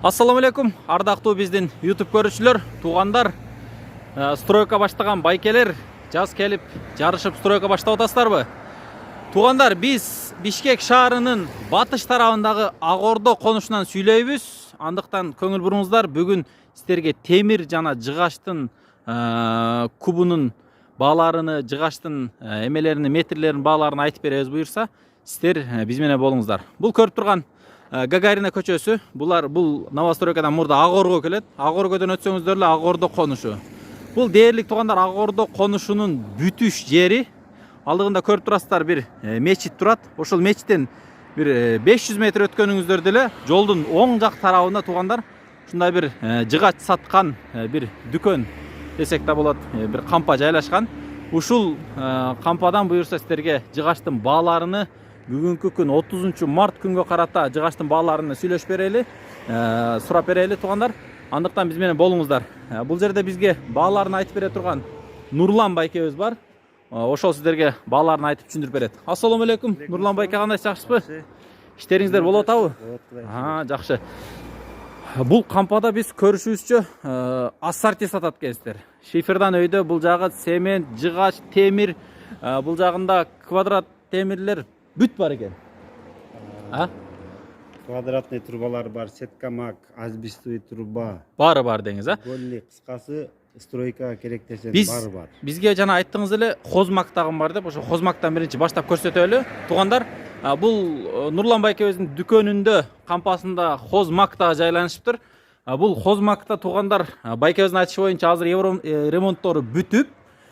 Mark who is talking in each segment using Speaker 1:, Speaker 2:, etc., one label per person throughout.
Speaker 1: Ассаламу алейкум, ардактуу биздин YouTube көрүүчүлөр, туугандар, стройка баштаган байкелер, жаз келип, жарышып стройка баштап атасыздарбы? Туугандар, биз Бишкек шаарынын батыш тарабындагы Агордо конушунан сүйлөйбүз. Андыктан көңүл буруңуздар, бүгүн сиздерге темир жана жыгаштын кубунун бааларыны, жыгаштын эмелерини, метрлеринин бааларын айтып беребиз буюрса, сиздер биз менен болуңуздар. Бул көрүп турган Гагарина көчөсү, бул Новостройкадан мурда Агорго келет. Агоргодон өтсөңүздөр эле Агордо конушу. Бул дээрлик туугандар Агордо конушунун бүтүш жери. Алдыгында көрүп турасыздар, бир мечит турат. Ошол мечиттен бир 500 метр өткөнүңүздөр деле жолдун оң жак тарабында туугандар ушундай бир жыгач саткан бир дүкөн десек да болот, бир кампа жайлашкан. Ушул кампадан буюрса сиздерге жыгаштын бааларыны бүгүнкү күн 30 март күнгө карата жыгаштын бааларыны сүйлөшүп берели, сурап берели туугандар. Андыктан биз менен болуңуздар. Бул жерде бизге бааларын айтып бере турган Нурлан байкебиз бар. Ошол сиздерге бааларын айтып түшүндүрүп берет. Ассаламу алейкум, Нурлан байке, кандайсыз, жакшысызбы? Иштериңиздер болуп атабы? Жакшы. Бул кампада биз көрүшүбүзчө ассорти сатат экенсиздер. Шифердан өйдө бул жагы цемент, жыгач, темир, бул жагында квадрат темирлер бүт бар экен.
Speaker 2: Квадратный трубалар бар, сеткамак, азбестовый труба.
Speaker 1: Бары бар деңиз,
Speaker 2: Гольный, кыскасы стройка керек десең бары бар.
Speaker 1: Бизге жана айттыңыз эле хозмактагым бар деп, ошо хозмактан биринчи баштап көрсөтөлү. Туугандар, бул Нурлан байкебиздин дүкөнүндө, кампасында хозмакта жайланышыптыр. Бул хозмакта туугандар, байкебиздин айтышы боюнча азыр ремонттору бүтүп,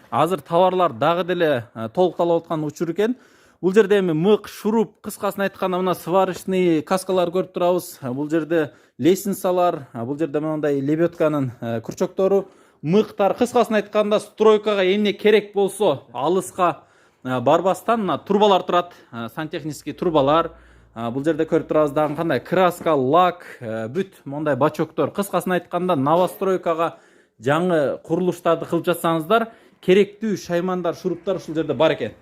Speaker 1: азыр товарлар дагы деле толукталып аткан учур экен. Бул жерде эми мык, шуруп, кыскасын айтканда мына сварочный каскалар көрүп турабыз. Бул жерде лестницалар, бул жерде мындай лебедканын күрчөктөрү, мыктар, кыскасын айтканда стройкага эмне керек болсо алыска барбастан мына турбалар турат, сантехнический турбалар. Бул жерде көрүп турабыз дагы кандай краска, лак, бүт мондай бачоктор. Кыскасын айтканда новостройкага жаңы курулуштарды кылып жатсаңыздар, керектүү шаймандар, шуруптар ушул жерде бар экен.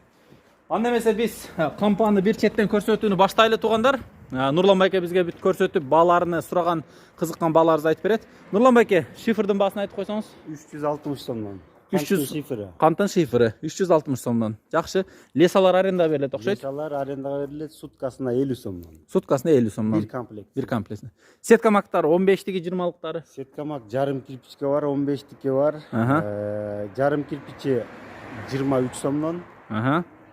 Speaker 1: Анда эмесе биз кампаны бир четтен көрсөтүүнү баштайлы туугандар. Нурлан байке бизге бүт көрсөтүп, бааларыны сураган, кызыккан бааларыбызды айтып берет. Нурлан байке, шифрдин баасын айтып койсоңуз?
Speaker 2: 360 сомдон.
Speaker 1: 300
Speaker 2: шифры.
Speaker 1: Кантын шифры 360 сомдон. Жакшы. Лесалар аренда берилет окшойт.
Speaker 2: Лесалар арендага берилет, суткасына 50 сомдон.
Speaker 1: Суткасына 50 сомдон.
Speaker 2: Бир комплект.
Speaker 1: Сеткамактар 15тиги, 20лыктары.
Speaker 2: Сеткамак жарым кирпичке бар, 15тике бар. Жарым кирпичи 23 сомдон.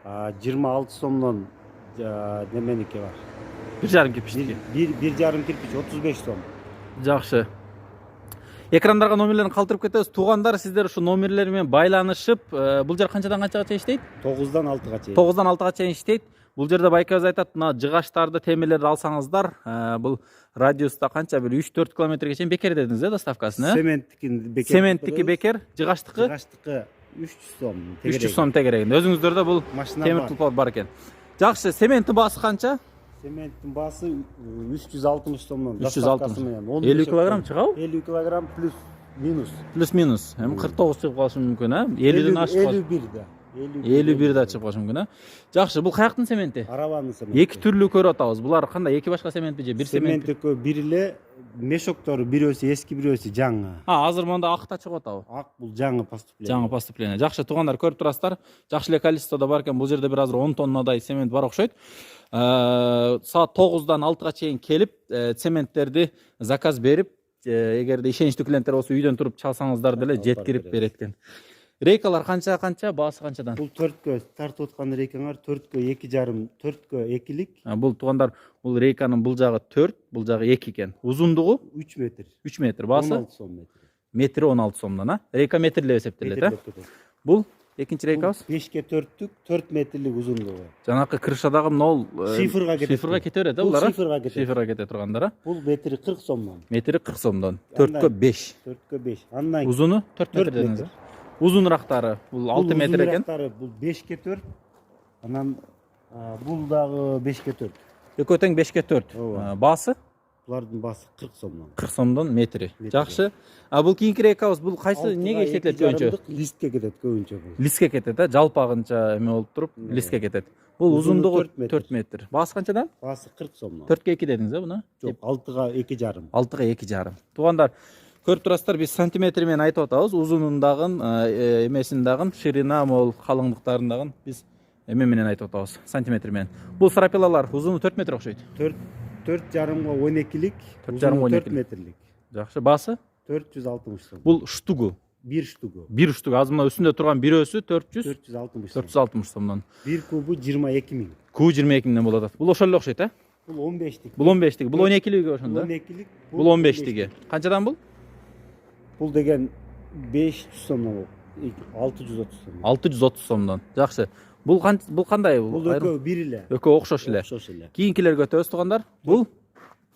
Speaker 2: 26 сомдон неменики бар.
Speaker 1: Бир жарым кирпичтики.
Speaker 2: Бир жарым кирпич 35 сом.
Speaker 1: Жакшы. Экрандарга номерлерин калтырып кетебиз. Туугандар, сиздер ушу номерлер менен байланышып, бул жер канчадан канчага чейин иштейт?
Speaker 2: 9-дан 6-га чейин.
Speaker 1: 9-дан 6-га чейин иштейт. Бул жерде байкебиз айтат, мына жыгаштарды, темирлерди алсаңыздар, бул радиуста канча, бир 3-4 километрге чейин бекер дедиңиз, доставкасын, Цементтики бекер, жыгаштыкы?
Speaker 2: Жыгаштыкы 300 сом.
Speaker 1: 300 сом тегерегинде. Өзүңүздөрдө бул темир тулпар бар экен. Жакшы, цементтин баасы канча?
Speaker 2: Цементтин баасы 360 сомдон.
Speaker 1: 360. 50 килограмм чыгабы?
Speaker 2: 50 килограмм плюс-минус.
Speaker 1: Плюс-минус. Эми 49 чыгып калышы мүмкүн, 50ден ашып калышы.
Speaker 2: 51 да.
Speaker 1: 51 да чыгып калышы мүмкүн, Жакшы, бул каяктын цементи?
Speaker 2: Арабанын цементи.
Speaker 1: Эки түрлүү көрүп атабыз. Булар кандай? Эки башка цементпи же бир цемент?
Speaker 2: Цементи бир эле, мешоктору бирөөсү эски, бирөөсү жаңы.
Speaker 1: Азыр монда акта чыгып атабы?
Speaker 2: Ак бул жаңы поступление.
Speaker 1: Жаңы поступление. Жакшы, туугандар, көрүп турасыздар. Жакшы эле количестводо бар экен. Бул жерде бир азыр 10 тоннадай цемент бар окшойт. Саат 9-дан 6-га чейин келип, цементтерди заказ берип, эгерде ишеничтүү клиенттер болсо үйдөн туруп чалсаңыздар деле жеткирип берет экен. Рейкалар канча, баасы канчадан?
Speaker 2: Бул 4кө тартып аткан рейкаңар 4кө 2,5, 4кө 2лик.
Speaker 1: Бул туугандар, бул рейканын бул жагы 4, бул жагы 2 экен. Узундугу
Speaker 2: 3 метр.
Speaker 1: 3 метр, баасы
Speaker 2: 16 сом метр.
Speaker 1: Метри 16 сомдон, Рейка метрлеп эсептелет, Бул экинчи рейкабыз
Speaker 2: 5ке 4түк, 4 метрлик узундугу.
Speaker 1: Жанакы крышадагы мынол
Speaker 2: шифрга
Speaker 1: кете берет, булар?
Speaker 2: Шифрга
Speaker 1: кете тургандар,
Speaker 2: Бул метри 40 сомдон.
Speaker 1: Метри 40 сомдон. 4кө 5.
Speaker 2: 4кө 5. Андан
Speaker 1: узуну 4 метр дедиңиз. Узунурактары бул 6 метр экен.
Speaker 2: Бул 5ке 4. Анан бул дагы 5ке 4.
Speaker 1: Экөө тең 5ке 4. Баасы?
Speaker 2: Булардын баасы 40 сомдон.
Speaker 1: 40 сомдон метри. Жакшы. Бул кийинки рейкабыз, бул кайсы неге иштетилет көбүнчө?
Speaker 2: Листке кетет көбүнчө бул.
Speaker 1: Листке кетет, жалпагынча эме болуп туруп, листке кетет. Бул
Speaker 2: Uzunu
Speaker 1: узундугу
Speaker 2: 4 метр.
Speaker 1: 4 метр. Баасы канчадан?
Speaker 2: Баасы 40 сомдон.
Speaker 1: 4-ке 2 дедиңиз, буну?
Speaker 2: Жок, 6-га 2,5.
Speaker 1: 6-га 2,5. Туугандар, көрүп турасыздар, биз сантиметр менен айтып атабыз. Узунун дагы, эмесин дагы, ширина, мол калыңдыктарын дагы биз эме менен айтып атабыз, сантиметр менен. Бул страпилалар узуну 4 метр окшойт.
Speaker 2: 4,5-га 12-лик,
Speaker 1: 4,5-га
Speaker 2: 4
Speaker 1: 12-лик.
Speaker 2: метрлик.
Speaker 1: Жакшы, баасы?
Speaker 2: 460 сом.
Speaker 1: Бул штугу.
Speaker 2: Bir штугу.
Speaker 1: Бир штугу. Азыр мына үстүндө турган бирөөсү
Speaker 2: 460 сом.
Speaker 1: 460 сомдон.
Speaker 2: Bir kubu 22 миң.
Speaker 1: Куу 22 миңден болот. Бул ошол эле окшойт,
Speaker 2: Бул 15-лик.
Speaker 1: Бул 15-тиги, бул 12-лиги ошондо.
Speaker 2: 12-лик.
Speaker 1: Бул 15-тиги. Канчадан бул?
Speaker 2: Бул деген 500 сомдон, 630 сом.
Speaker 1: 630 сомдон. Жакшы. Бул кандай?
Speaker 2: Бул экөө бир эле.
Speaker 1: Экөө окшош эле.
Speaker 2: Окшош эле.
Speaker 1: Кийинкилерге өтөбүз туугандар. Бул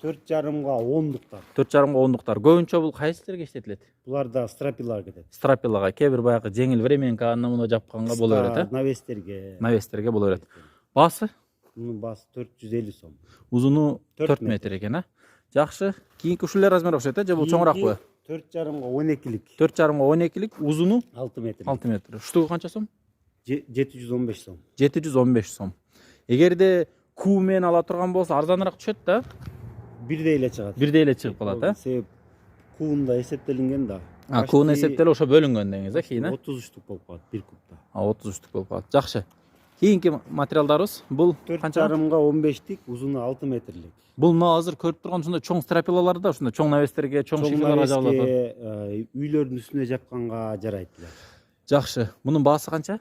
Speaker 2: 4,5-га 10-дуктар.
Speaker 1: 4,5-га 10-дуктар. Көбүнчө бул кайсылерге иштетилет?
Speaker 2: Булар да страпилар кетет.
Speaker 1: Страпилага, кээ бир баягы жеңил временка анна жапканга боло берет,
Speaker 2: Навестерге.
Speaker 1: Навестерге боло берет. Баасы?
Speaker 2: Мунун баасы 450 сом.
Speaker 1: Узуну 4
Speaker 2: 4
Speaker 1: метр экен, Жакшы. Кийинки ушул размер окшойт, же бул чоңуракпы?
Speaker 2: 4,5-га 12-лик.
Speaker 1: 4,5-га 12-лик, узуну
Speaker 2: 6 метр.
Speaker 1: 6 метр. Штугу канча сом?
Speaker 2: 715 сом.
Speaker 1: 715 сом. Эгерде куу менен ала турган болсо арзаныраак түшөт да.
Speaker 2: Бирдей эле чыгат.
Speaker 1: Бирдей эле чыгып калат,
Speaker 2: Себеп куунда эсептелинген да.
Speaker 1: Кууну эсептелип ошо бөлүнгөн деңиз, кийин,
Speaker 2: 30 штук болуп калат бир кубта.
Speaker 1: 30 штук болуп калат. Жакшы. Кийинки материалдарыбыз бул канча?
Speaker 2: 4,5-га 15-лик, узуну 6 метрлик.
Speaker 1: Бул мына азыр көрүп турган ушундай чоң страпилалар да, ушундай чоң навестерге, чоң шифрларга жабылат.
Speaker 2: Үйлөрдүн үстүнө жапканга жарайт эле.
Speaker 1: Жакшы. Мунун баасы канча?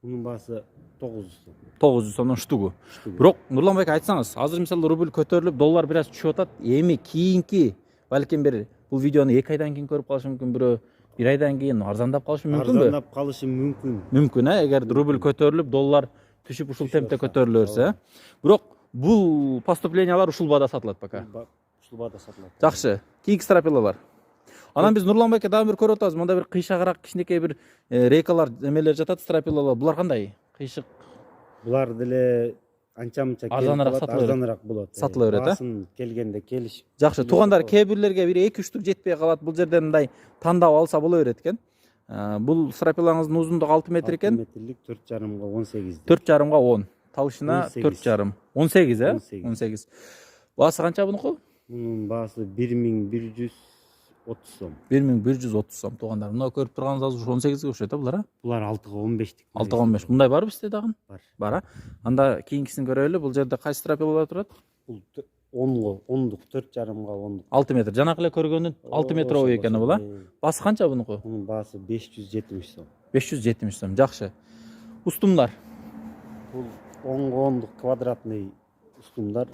Speaker 2: Мунун баасы 900 сом.
Speaker 1: 900 сомдон штугу. Бирок Нурлан байке айтсаңыз, азыр мисалы рубль көтөрүлүп, доллар бир аз түшүп атат. Эми кийинки балким бир бул видеону 2 айдан кийин көрүп калышы мүмкүн, бирөө 1 айдан кийин арзандап калышы мүмкүнбү?
Speaker 2: Арзандап калышы мүмкүн.
Speaker 1: Мүмкүн, эгер рубль көтөрүлүп, доллар түшүп ушул темпте көтөрүлө берсе. Бирок бул поступлениялар ушул баада сатылат пока.
Speaker 2: Ушул баада сатылат.
Speaker 1: Жакшы. Кийинки страпилалар. Анан биз Нурлан байке дагы бир көрүп атабыз. Монда бир кыйшагыраак кичинекей бир рейкалар, эмелер жатат, страпилалар. Булар кандай? Кыйшык.
Speaker 2: Булар деле анча-мынча
Speaker 1: арзаныраак
Speaker 2: болот.
Speaker 1: Сатыла берет,
Speaker 2: Баасын келгенде келиш.
Speaker 1: Жакшы, туугандар, кээ бирлерге бир 2-3 штук жетпей калат. Бул жерден мындай тандап алса боло берет экен. Бул страпилаңыздын узундугу 6 метр экен.
Speaker 2: 6 метрлик 4,5-га 18.
Speaker 1: 4,5-га 10. Талышына 4,5. 18, 18. Баасы канча бунуку?
Speaker 2: Мунун баасы 1130 сом.
Speaker 1: 1130 сом туугандар. Мына көрүп турганыңыз азыр 18ге окшойт, булар,
Speaker 2: Булар 6-га 15-тик.
Speaker 1: 6-га 15. Мындай барбы бизде дагы?
Speaker 2: Бар.
Speaker 1: Бар, Анда кийинкисин көрөлү. Бул жерде кайсы страпилалар турат?
Speaker 2: Бул 10-дук, 4,5-га 10-дук.
Speaker 1: 6 метр. Жанакы эле көргөнүн 6 метр ой экен бул, Баасы канча бунуку?
Speaker 2: Мунун баасы 570 сом.
Speaker 1: 570 сом. Жакшы. Устумдар.
Speaker 2: Бул 10-10-дук квадратный устумдар.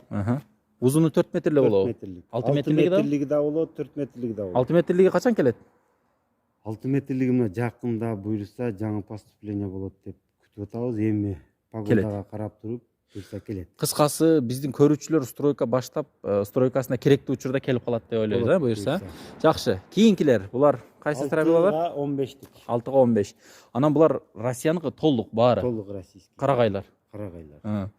Speaker 1: Узуну 4 метр эле болобу?
Speaker 2: 4 метрлик.
Speaker 1: 6
Speaker 2: метрлиги да болот, 4 метрлиги да болот.
Speaker 1: 6 метрлиги качан келет?
Speaker 2: 6 метрлиги мына жакында буйруса жаңы поступление болот деп күтүп атабыз. Эми погодага карап туруп буйруса келет.
Speaker 1: Кыскасы, биздин көрүүчүлөр стройка баштап, стройкасына керектүү учурда келип калат деп ойлойбуз, буйруса. Жакшы. Кийинкилер, булар кайсы страпилалар?
Speaker 2: 6-га 15-тик.
Speaker 1: 6-га 15. Анан булар Россияныкы толук баары.
Speaker 2: Толук российский.
Speaker 1: Карагайлар.
Speaker 2: Карагайлар.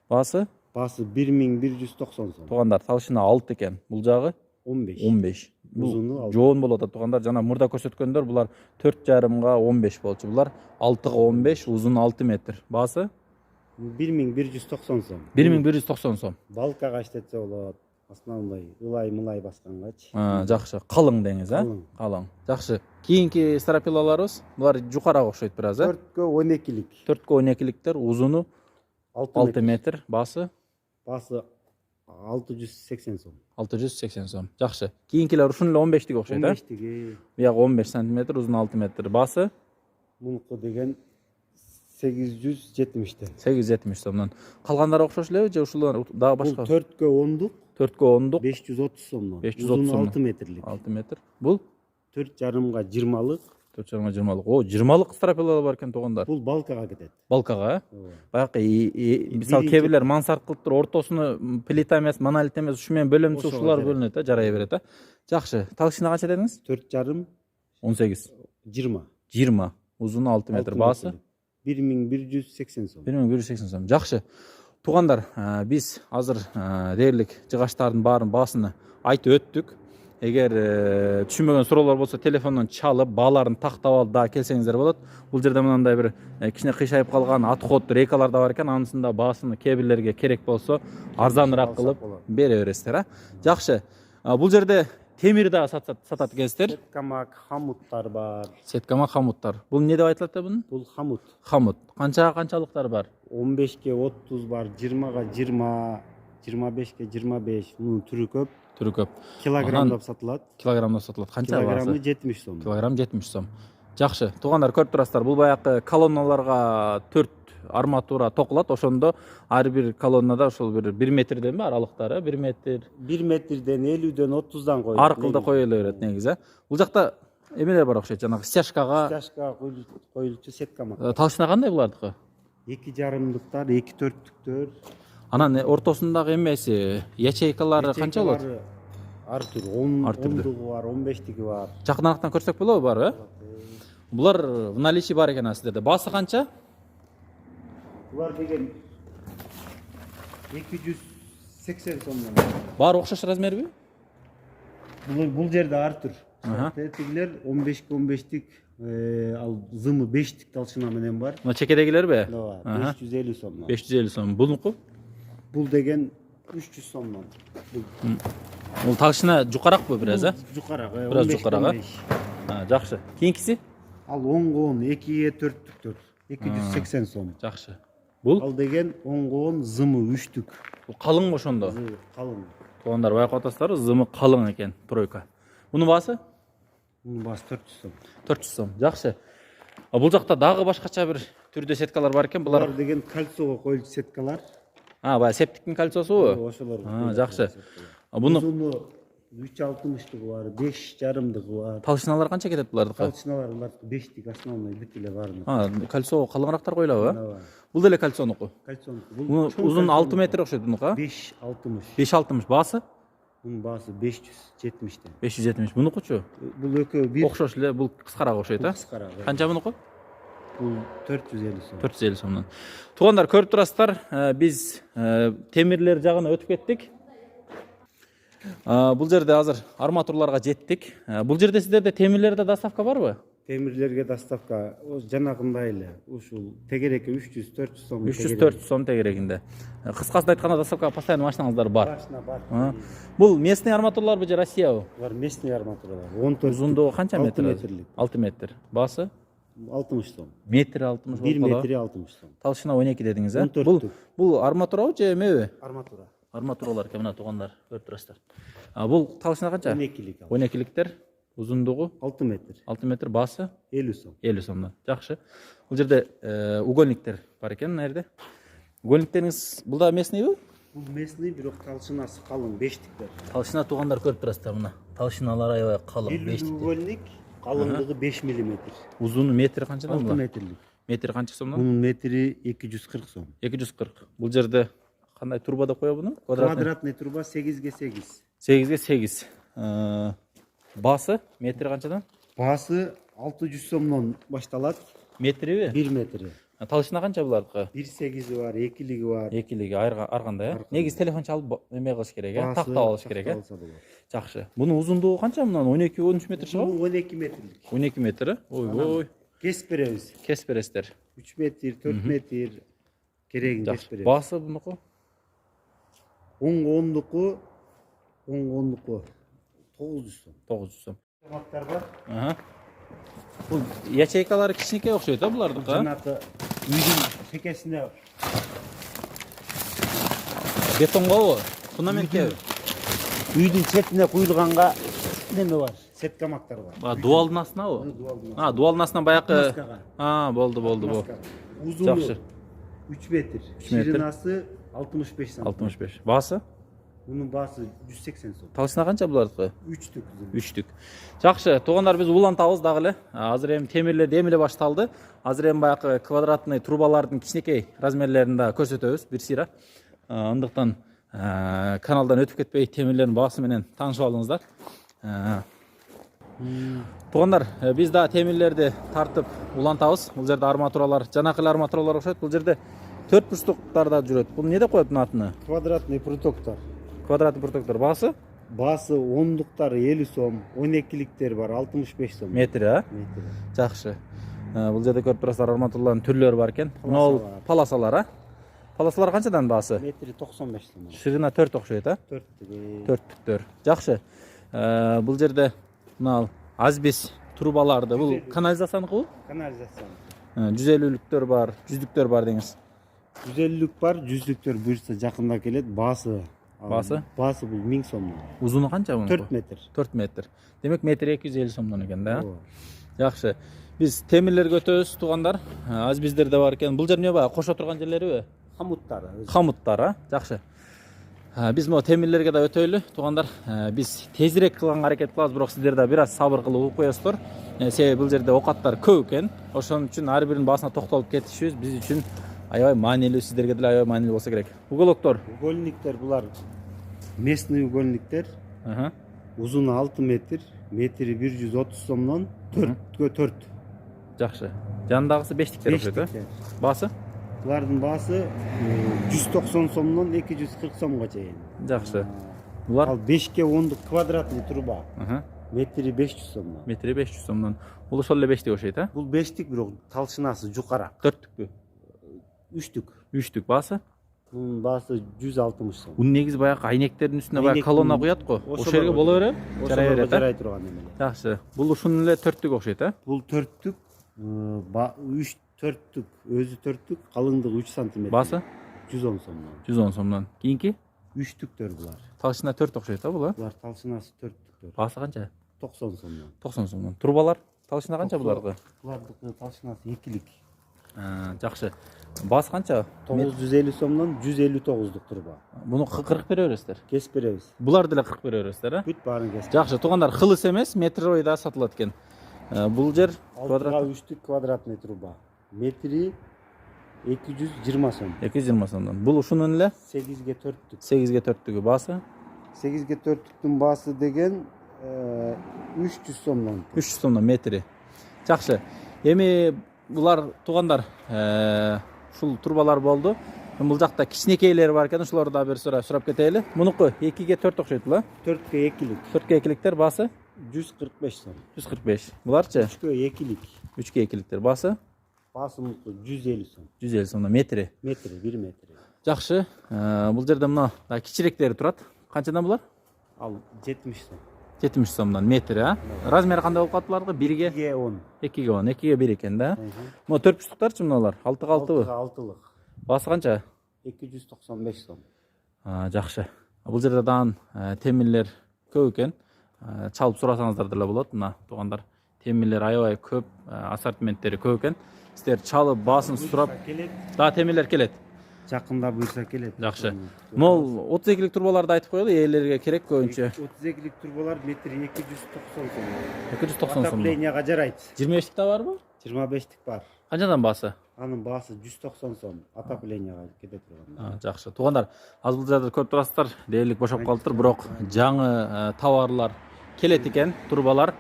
Speaker 3: Баасы?
Speaker 2: Баасы 1190 сом.
Speaker 1: Туугандар, талышына 6 экен. Бул жагы
Speaker 2: 15.
Speaker 1: 15.
Speaker 2: Узуну
Speaker 1: Бул жоон болот атат туугандар. Жана мурда көрсөткөндөр булар 4,5-га 15 болчу. Булар 6-га 15, узуну 6 метр. Баасы
Speaker 2: 1190 сом.
Speaker 1: 1190 сом.
Speaker 2: Балкага иштетсе болот. Основной ылай-мылай баскангачы.
Speaker 1: Жакшы. Калың деңиз, Калың. Жакшы. Кийинки страпилаларыбыз, булар жукарак окшойт бир аз,
Speaker 2: 4-кө 12-лик.
Speaker 1: 4-кө 12-ликтер, узуну 6 метр. Баасы
Speaker 2: 680 сом.
Speaker 1: 680 сом. Жакшы. Кийинкилер ушун эле 15-тиги окшойт,
Speaker 2: 15-тиги.
Speaker 1: Биягы 15 см, узуну 6 метр. Баасы
Speaker 2: Мунуку деген 870
Speaker 1: 870 сомдон. Калгандары окшош элеби же ушулар дагы башка?
Speaker 2: Бул 4-кө 10-дук.
Speaker 1: 4-кө 10-дук
Speaker 2: 530 сомдон.
Speaker 1: 530 сом.
Speaker 2: 6 метрлик.
Speaker 1: 6 метр. Бул
Speaker 2: 4,5-га 20-лык.
Speaker 1: 4,5-га 20-лык. О, 20-лык страпилалар бар экен туугандар.
Speaker 2: Бул балкага кетет.
Speaker 1: Балкага, Баягы мисалы кебирлер мансард кылып туруп ортосуну плита эмес, монолит эмес, ушу менен бөлөмчү ушулар бөлүнөт, жарай берет, Жакшы. Талышына канча дедиңиз?
Speaker 2: 4,5
Speaker 1: 18.
Speaker 2: 20.
Speaker 1: 20. Узуну 6 метр. Баасы
Speaker 2: 1180 сом.
Speaker 1: 1180 сом. Жакшы. Туугандар, биз азыр дээрлик жыгачтардын баарын баасыны айтып өттүк. Эгер түшүнбөгөн суроолор болсо телефондон чалып, бааларын тактап алып дагы келсеңиздер болот. Бул жерде мындай бир кичине кыйшайып калган отход рейкалар да бар экен. Анысында баасыны кээ бирлерге керек болсо арзаныраак кылып бере бересиздер, Жакшы. Бул жерде темир дагы сатат экенсиздер.
Speaker 2: Сеткамак, хамуттар бар.
Speaker 1: Сеткамак, хамуттар. Бул не деп айтылат бунун?
Speaker 2: Бул хамут.
Speaker 1: Хамут. Канчалыктар бар?
Speaker 2: 15ге 30 бар, 20га 20, 25ге 25. Мунун түрү көп.
Speaker 1: Түрү көп.
Speaker 2: Килограммдап сатылат.
Speaker 1: Килограммдап сатылат. Канча
Speaker 2: Килограммы
Speaker 1: баасы?
Speaker 2: 70 сом.
Speaker 1: Килограмм 70 сом. Жакшы. Туугандар, көрүп турасыздар. Бул баягы колонналарга 4 арматура токулат. Ошондо ар бир колоннада ошол бир 1 метрденби аралыктары? 1 метр.
Speaker 2: 1 метрден 50ден 30дан коюлат.
Speaker 1: Аркылда коюла берет негизи. Бул жакта эмелер бар окшойт, жанагы стяжкага.
Speaker 2: Стяжкага коюлчу сеткамак.
Speaker 1: Талышына кандай булардыкы?
Speaker 2: 2,5-дыктар, 2-4-түктөр.
Speaker 1: Анан ортосундагы эмеси, ячейкалары канча болот?
Speaker 2: Ар түр, 10
Speaker 1: Ар түрдүү.
Speaker 2: ондугу бар, 15тиги бар.
Speaker 1: Жакынырактан көрсөк болобу, бар, Булар в наличии бар экен сиздерде. Баасы канча?
Speaker 2: Булар деген 280 сомдон.
Speaker 1: Баары окшош размерби?
Speaker 2: Бул жерде ар түр.
Speaker 1: Аха.
Speaker 2: Тетигилер 15ке 15тик, ал зымы 5тик талчына менен бар.
Speaker 1: Мына чекедегилерби?
Speaker 2: Ооба, 550 сомдон.
Speaker 1: 550 сом. Бунуку?
Speaker 2: Бул деген 300 сомдон.
Speaker 1: Бул талышына жукаракпы бир аз,
Speaker 2: Жукараак,
Speaker 1: Бираз жукараак. Жакшы. Кийинкиси?
Speaker 2: Ал 10га 10, 2ге 4түктөр. 280 сом.
Speaker 1: Жакшы. Бул?
Speaker 2: Ал деген 10га 10 зымы 3түк.
Speaker 1: Бул калың ошондо.
Speaker 2: Калың.
Speaker 1: Туугандар, байкап атасыздарбы? Зымы калың экен, тройка. Мунун баасы?
Speaker 2: Мунун баасы 400 сом.
Speaker 1: 400 сом. Жакшы. Бул жакта дагы башкача бир түрдө сеткалар бар экен.
Speaker 2: Булар деген кольцого коюлчу сеткалар.
Speaker 1: Баягы септиктин кольцосубу?
Speaker 2: Ошолор.
Speaker 1: Жакшы. Буну
Speaker 2: Узуну 3,60-дыгы бар, 5,5-дыгы бар.
Speaker 1: талышыналар канча кетет булардыкы?
Speaker 2: Талчыналар 5тик основной бүт эле баарына.
Speaker 1: Кольцо калыңырактар коюлабы?
Speaker 2: Ооба.
Speaker 1: Бул деле кольцонуку.
Speaker 2: Кольцонуку.
Speaker 1: Бул узун 6 метр окшойт бунука.
Speaker 2: 5,60.
Speaker 1: 560. Баасы?
Speaker 2: Мунун баасы 570тен.
Speaker 1: 570. Бунукучу?
Speaker 2: Бул экөө бир
Speaker 1: Окшош эле, бул кыскараак окшойт,
Speaker 2: кыскараак.
Speaker 1: Канча бунуку?
Speaker 2: Бул 450 сом.
Speaker 1: 450 сомдон. Туугандар, көрүп турасыздар, биз темирлер жагына өтүп кеттик. Бул жерде азыр арматурларга жеттик. Бул жерде сиздерде темирлерде доставка барбы?
Speaker 2: Темирлерге доставка жанагындай эле. Ушул тегереке 300-400 сом.
Speaker 1: 300-400 сом тегерегинде. Кыскасын айтканда доставка постоянно машинаңыздар бар.
Speaker 2: Машина бар.
Speaker 1: Бул местный арматурларбы же Россиябы?
Speaker 2: Булар местный арматуралар. 14
Speaker 1: Узундугу канча метр?
Speaker 2: 6 метрлик.
Speaker 1: 6 метр. Баасы?
Speaker 2: 60 сом.
Speaker 1: Метр 60
Speaker 2: 1
Speaker 1: болот.
Speaker 2: метри 60 сом.
Speaker 1: Талшына 12 дедиңиз,
Speaker 2: 14
Speaker 1: Бул арматурабы же эмеби?
Speaker 2: Арматура.
Speaker 1: Арматуралар экен, мына туугандар, көрүп турасыздар. Бул талшына канча?
Speaker 2: 12лик.
Speaker 1: 12ликтер. Узундугу
Speaker 2: 6 метр.
Speaker 1: 6 метр, баасы
Speaker 2: 50 сом.
Speaker 1: 50 сомдон. Жакшы. Бул жерде угольниктер бар экен, мына жерде. Угольниктериңиз бул да местныйбы?
Speaker 2: Бул местный, бирок талчынасы калың 5тиктер.
Speaker 1: Талшына туугандар, көрүп турасыздар мына. Талшыналар аябай калың, 5
Speaker 2: угольник, калыңдыгы 5 мм.
Speaker 1: Узуну метри канчадан
Speaker 2: 6
Speaker 1: бул?
Speaker 2: метрлик.
Speaker 1: Метри канча сомдон?
Speaker 2: Мунун метри 240 сом.
Speaker 1: 240. Бул жерде кандай труба деп коёбу буну?
Speaker 2: Квадратный труба 8ге 8.
Speaker 1: 8ге 8. Баасы метри канчадан?
Speaker 2: Баасы 600 сомдон башталат.
Speaker 1: Метриби?
Speaker 2: 1 метри.
Speaker 1: Талышына канча булардыкы?
Speaker 2: 1,8 бар, 2лиги бар.
Speaker 1: Экилиги ар кандай, Негизи телефон чалып эме кылыш керек, тактап алыш керек, Жакшы. Бунун узундугу канча? Мынан 12-13 метр чыгабы?
Speaker 2: 12 метрлик.
Speaker 1: 12 метр, Ой.
Speaker 2: Кесип беребиз.
Speaker 1: Кесип бересиздер.
Speaker 2: 3 метр, 4 метр керегин кесип беребиз.
Speaker 1: Баасы бунуку?
Speaker 2: 10га 10дуку 900 сом.
Speaker 1: 900 сом.
Speaker 2: Тамактар бар.
Speaker 1: Бул ячейкалары кичинекей окшойт, булардыкы?
Speaker 2: Жанагы үйдүн шекесине
Speaker 1: Бетонгобу? Фундаменткеби?
Speaker 2: үйдүн четине куюлганга неме бар? Сеткамактар бар.
Speaker 1: Дуалдын астынабы? Дуалдын астынан баягы. Болду.
Speaker 2: Узуну
Speaker 1: Жакшы.
Speaker 2: 3 метр.
Speaker 1: 3 метр.
Speaker 2: Ширинасы 65 см.
Speaker 1: 65. Баасы?
Speaker 2: Мунун баасы 180 сом.
Speaker 1: Талышына канча булардыкы?
Speaker 2: 3 түк.
Speaker 1: 3 түк. Жакшы, туугандар, биз улантабыз дагы эле. Азыр эми темирлер эмиле башталды. Азыр эми баягы квадратный трубалардын кичинекей размерлерин да көрсөтөбүз бир сыйра. Андыктан каналдан өтүп кетпей темирлердин баасы менен таанышып алыңыздар. Туугандар, биз да темирлерди тартып улантабыз. Бул жерде арматуралар, жанакы арматуралар окшойт. Бул жерде 4 бурчтуктар да жүрөт. Бул не деп коет бунун атыны?
Speaker 2: Квадратный прутоктор.
Speaker 1: Квадратный прутоктор. Баасы?
Speaker 2: Баасы 10-дуктары 50 сом, 12-ликтер бар 65 сом.
Speaker 1: Метри, а?
Speaker 2: Метр.
Speaker 1: Жакшы. Бул жерде көрүп турасыздар Арматулланын түрлөрү бар экен. Мына
Speaker 2: Полосалар.
Speaker 1: паласалар, а? Паласалар канчадан баасы?
Speaker 2: Метри 95 сом.
Speaker 1: Ширина 4 окшойт, а?
Speaker 2: 4.
Speaker 1: Төрттүктөр. Жакшы. Бул жерде мына азбес трубаларды, бул канализацияныкы бул?
Speaker 2: Канализация.
Speaker 1: 150-лүктөр бар, 100-лүктөр бар деңиз.
Speaker 2: 150-лүк бар, 100-лүктөр буюрса жакында келет. Баасы бул 1000 сом.
Speaker 1: Узуну канча мунун?
Speaker 2: 4 метр.
Speaker 1: 4 метр. Демек метр 250 сомдон экен да. Жакшы. Биз темирлерге өтөбүз туугандар. Азбездер да бар экен. Бул жер эмне баягы кошо турган жерлериби?
Speaker 2: Хамуттары.
Speaker 1: Хамуттар, а? Жакшы. Биз могу темирлерге да өтөйлү туугандар. Биз тезирээк кылганга аракет кылабыз, бирок сиздер да бир аз сабыр кылып угуп коесуздар. Себеби бул жерде окаттар көп экен. Ошон үчүн ар биринин баасына токтолуп кетишибиз биз үчүн аябай маанилүү, сиздерге деле аябай маанилүү болсо керек. Уголоктор.
Speaker 2: Угольниктер булар местный угольниктер. Узуну 6 метр, метри 130 сомдон 4-кө 4.
Speaker 1: Жакшы. Жанындагысы 5тиктер окшойт, а? Баасы?
Speaker 2: Булардын баасы 190 сомдон 240 сомго чейин.
Speaker 1: Жакшы. Булар
Speaker 2: Ал 5ке 10-дук квадратный труба. Метри 500 сомдон.
Speaker 1: Метри 500 сомдон. Бул ошол эле 5тик окшойт, а?
Speaker 2: Бул 5тик, бирок талшынасы жукарак.
Speaker 1: 4түкпү?
Speaker 2: 3-түк.
Speaker 1: 3түк. Баасы?
Speaker 2: Бунун баасы 160 сом.
Speaker 1: Бул негизи баягы айнектердин үстүнө баягы колонна куят го. Ошол жерге боло береби? Жарай берет, а?
Speaker 2: Жарай турган эмелер.
Speaker 1: Жакшы. Бул ушунун эле 4түк окшойт, а?
Speaker 2: Бул 4түк, 3 4түк, өзү 4түк, калыңдыгы 3 см.
Speaker 1: Баасы?
Speaker 2: 110 сомдон.
Speaker 1: 110 сомдон. Кийинки?
Speaker 2: 3түктөр булар.
Speaker 1: Талшына 4 окшойт, а бул?
Speaker 2: Булар талшынасы 4түктөр.
Speaker 1: Баасы канча?
Speaker 2: 90 сомдон.
Speaker 1: 90 сомдон. Трубалар талшына канча буларды?
Speaker 2: Булардыкы талшынасы 2лик.
Speaker 1: Жакшы. Баасы канча?
Speaker 2: 950 сомдон 159-дук труба.
Speaker 1: Буну 40 бере бересиздер.
Speaker 2: Кесип беребиз.
Speaker 1: Буларды эле 40 бере бересиздер, а?
Speaker 2: Бүт баарын кесип.
Speaker 1: Жакшы, туугандар, кылыс эмес, метр ойда сатылат экен. Бул жер
Speaker 2: квадрат 3түк квадратный труба. Метри 220 сом.
Speaker 1: 220 сомдон. Бул ушунун эле
Speaker 2: 8ге 4түк.
Speaker 1: 8ге 4түгү. Баасы?
Speaker 2: 8ге 4түктүн баасы деген 300 сомдон.
Speaker 1: 300 сомдон метри. Жакшы. Эми булар туугандар, ушул турбалар болду. Бул жакта кичинекейлери бар экен, ошолорду да бир сурап кетели. Мунуку 2ге 4 окшойт бул, а?
Speaker 2: 4ке 2лик.
Speaker 1: 4ке 2ликтер баасы?
Speaker 2: 145 сом.
Speaker 1: 145. Буларчы?
Speaker 2: 3ке 2лик.
Speaker 1: 3ке 2ликтер баасы?
Speaker 2: Баасы мунуку 150 сом.
Speaker 1: 150 сомдон метри.
Speaker 2: Метри, 1 метр.
Speaker 1: Жакшы. Бул жерде мына кичиректери турат. Канчадан булар?
Speaker 2: Ал 70 сом.
Speaker 1: 70 сомдон метри, а? Размери кандай болуп калат буларга? 1ге
Speaker 2: 2ге 10.
Speaker 1: 2ге 10, 2ге 1 экен да. Мына 4-түктарчы мыналар? 6га 6бы?
Speaker 2: 6лык.
Speaker 1: Баасы канча?
Speaker 2: 295 сом.
Speaker 1: Жакшы. Бул жерде даан темирлер көп экен. Чалып сурасаңыздар деле болот. Мына туугандар, темирлер аябай көп, ассортименттери көп экен. Сиздер чалып баасын сурап, да темирлер келет.
Speaker 2: Жакында буйрса келет.
Speaker 1: Жакшы. Мол 32лик турбаларды айтып коелу, ээлерге керек көбүнчө.
Speaker 2: 32лик турбалар метри 290 сом.
Speaker 1: 290 сом.
Speaker 2: Отоплениега жарайт.
Speaker 1: 25тик да барбы?
Speaker 2: 25тик бар.
Speaker 1: Канчадан баасы?
Speaker 2: Анын баасы 190 сом. Отоплениега кете турган.
Speaker 1: Жакшы. Туугандар, азыр бул жерде көрүп турасыздар, дээрлик бошоп калыптыр, бирок жаңы товарлар келет экен, турбалар.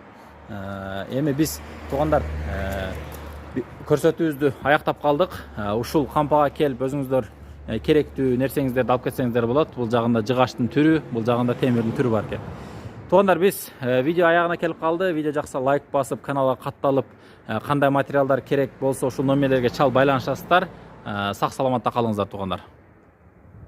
Speaker 1: Эми биз туугандар көрсөтүүбүздү аяктап калдык. Ушул кампага келип өзүңүздөр керектүү нерсеңиздерди алып кетсеңиздер болот. Бул жагында жыгачтын түрү, бул жагында темирдин түрү бар экен. Туугандар, биз видео аягына келип калды. Видео жакса лайк басып, каналга катталып, кандай материалдар керек болсо ушул номерлерге чал байланышасыздар. Сак саламатта калыңыздар туугандар.